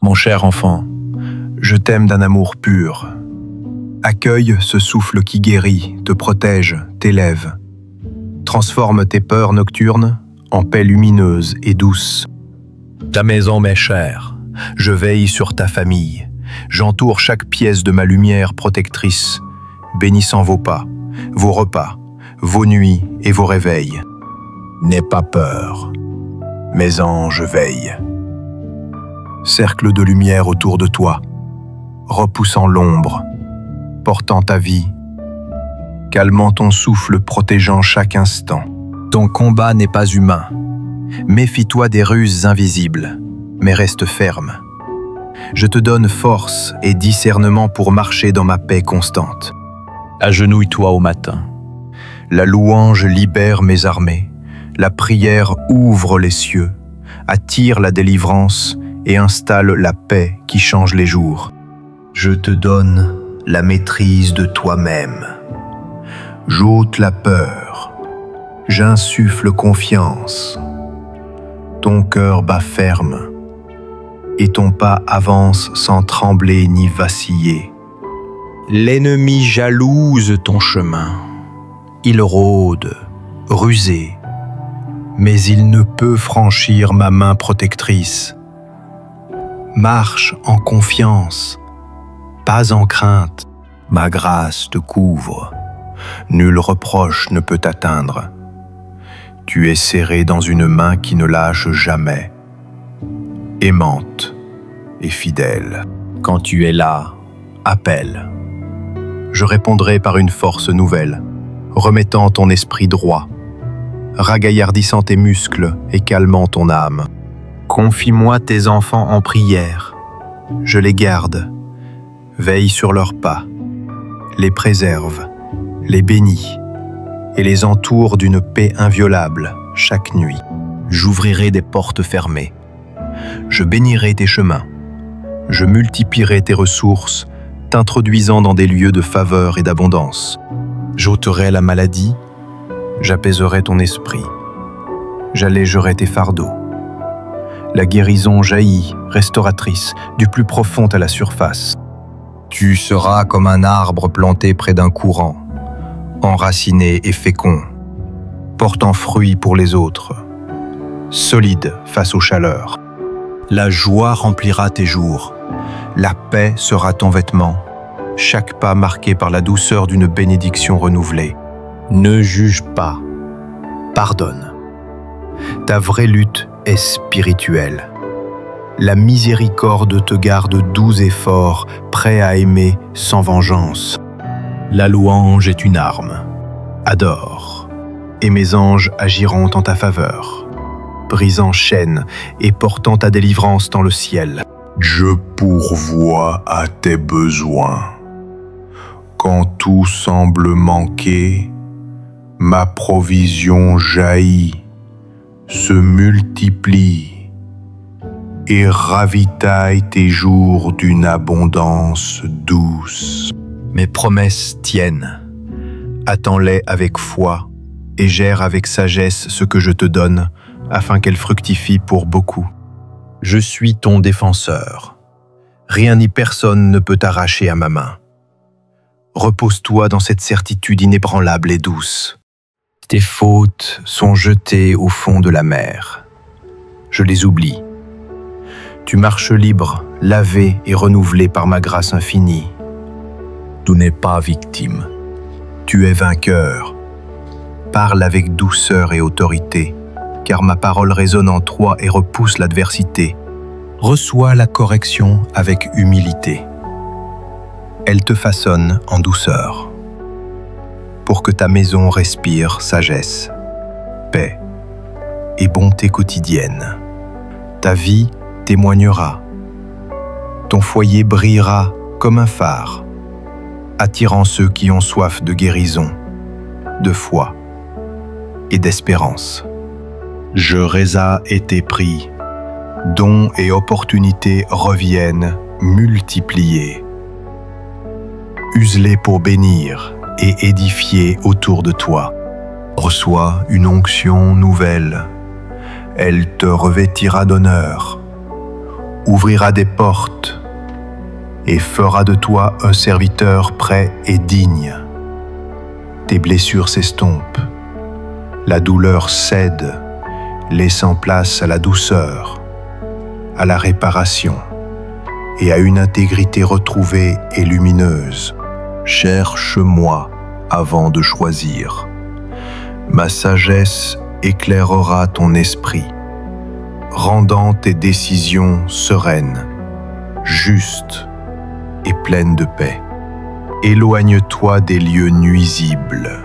Mon cher enfant, je t'aime d'un amour pur. Accueille ce souffle qui guérit, te protège, t'élève. Transforme tes peurs nocturnes en paix lumineuse et douce. Ta maison m'est chère, je veille sur ta famille. J'entoure chaque pièce de ma lumière protectrice, bénissant vos pas, vos repas, vos nuits et vos réveils. N'aie pas peur, mes anges veillent. Cercle de lumière autour de toi, repoussant l'ombre, portant ta vie, calmant ton souffle, protégeant chaque instant. Ton combat n'est pas humain. Méfie-toi des ruses invisibles, mais reste ferme. Je te donne force et discernement pour marcher dans ma paix constante. Agenouille-toi au matin. La louange libère mes armées. La prière ouvre les cieux, attire la délivrance et installe la paix qui change les jours. Je te donne la maîtrise de toi-même. J'ôte la peur. J'insuffle confiance. Ton cœur bat ferme et ton pas avance sans trembler ni vaciller. L'ennemi jalouse ton chemin. Il rôde, rusé, mais il ne peut franchir ma main protectrice. Marche en confiance, pas en crainte. Ma grâce te couvre. Nul reproche ne peut t'atteindre. Tu es serré dans une main qui ne lâche jamais, aimante et fidèle. Quand tu es là, appelle. Je répondrai par une force nouvelle, remettant ton esprit droit, ragaillardissant tes muscles et calmant ton âme. Confie-moi tes enfants en prière. Je les garde, veille sur leurs pas, les préserve, les bénis et les entoure d'une paix inviolable chaque nuit. J'ouvrirai des portes fermées. Je bénirai tes chemins. Je multiplierai tes ressources, t'introduisant dans des lieux de faveur et d'abondance. J'ôterai la maladie, j'apaiserai ton esprit. J'allégerai tes fardeaux. La guérison jaillit, restauratrice, du plus profond à la surface. Tu seras comme un arbre planté près d'un courant, enraciné et fécond, portant fruit pour les autres, solide face aux chaleurs. La joie remplira tes jours, la paix sera ton vêtement, chaque pas marqué par la douceur d'une bénédiction renouvelée. Ne juge pas, pardonne. Ta vraie lutte est spirituelle. La miséricorde te garde doux et fort, prêt à aimer sans vengeance. La louange est une arme. Adore, et mes anges agiront en ta faveur, brisant chaînes et portant ta délivrance dans le ciel. Je pourvois à tes besoins. Quand tout semble manquer, ma provision jaillit, se multiplie et ravitaille tes jours d'une abondance douce. Mes promesses tiennent. Attends-les avec foi et gère avec sagesse ce que je te donne, afin qu'elles fructifient pour beaucoup. Je suis ton défenseur. Rien ni personne ne peut t'arracher à ma main. Repose-toi dans cette certitude inébranlable et douce. Tes fautes sont jetées au fond de la mer. Je les oublie. Tu marches libre, lavé et renouvelé par ma grâce infinie. Tu n'es pas victime. Tu es vainqueur. Parle avec douceur et autorité, car ma parole résonne en toi et repousse l'adversité. Reçois la correction avec humilité. Elle te façonne en douceur, pour que ta maison respire sagesse, paix et bonté quotidienne. Ta vie témoignera. Ton foyer brillera comme un phare, attirant ceux qui ont soif de guérison, de foi et d'espérance. Je résas été pris, dons et opportunités reviennent multipliés. Use-les pour bénir et édifier autour de toi. Reçois une onction nouvelle. Elle te revêtira d'honneur. ouvrira des portes et fera de toi un serviteur prêt et digne. Tes blessures s'estompent, la douleur cède, laissant place à la douceur, à la réparation et à une intégrité retrouvée et lumineuse. Cherche-moi avant de choisir. Ma sagesse éclairera ton esprit, rendant tes décisions sereines, justes et pleines de paix. Éloigne-toi des lieux nuisibles.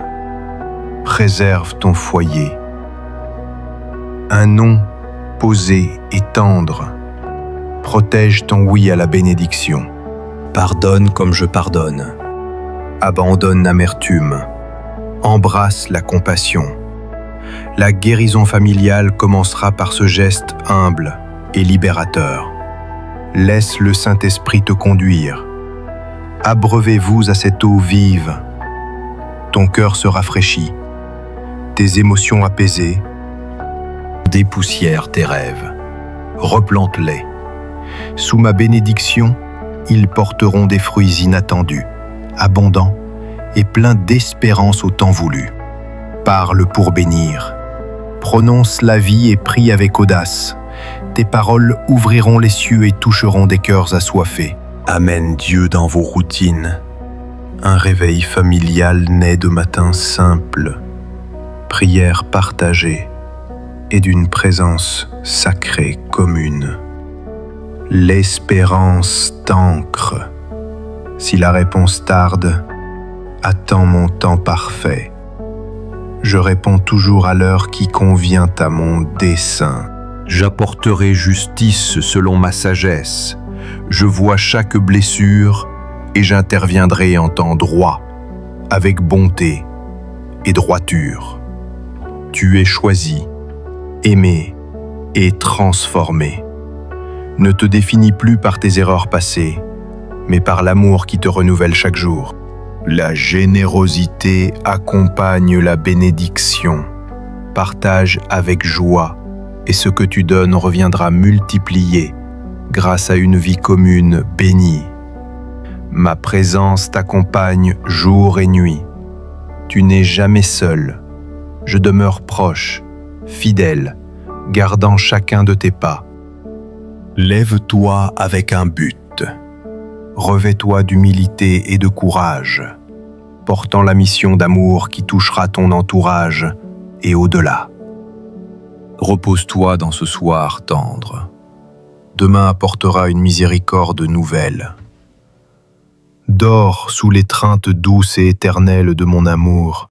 Préserve ton foyer. Un nom posé et tendre protège ton oui à la bénédiction. Pardonne comme je pardonne. Abandonne l'amertume. Embrasse la compassion. La guérison familiale commencera par ce geste humble et libérateur. Laisse le Saint-Esprit te conduire. Abreuvez-vous à cette eau vive. Ton cœur se rafraîchit, tes émotions apaisées. Dépoussière tes rêves, replante-les. Sous ma bénédiction, ils porteront des fruits inattendus, abondants et pleins d'espérance au temps voulu. Parle pour bénir. Prononce la vie et prie avec audace. Tes paroles ouvriront les cieux et toucheront des cœurs assoiffés. Amène Dieu dans vos routines. Un réveil familial naît de matins simples, prières partagées et d'une présence sacrée commune. L'espérance t'ancre. Si la réponse tarde, attends mon temps parfait. Je réponds toujours à l'heure qui convient à mon dessein. J'apporterai justice selon ma sagesse. Je vois chaque blessure et j'interviendrai en temps droit, avec bonté et droiture. Tu es choisi, aimé et transformé. Ne te définis plus par tes erreurs passées, mais par l'amour qui te renouvelle chaque jour. La générosité accompagne la bénédiction. Partage avec joie, et ce que tu donnes reviendra multiplié grâce à une vie commune bénie. Ma présence t'accompagne jour et nuit. Tu n'es jamais seul. Je demeure proche, fidèle, gardant chacun de tes pas. Lève-toi avec un but. Revêt-toi d'humilité et de courage, portant la mission d'amour qui touchera ton entourage et au-delà. Repose-toi dans ce soir tendre. Demain apportera une miséricorde nouvelle. Dors sous l'étreinte douce et éternelle de mon amour,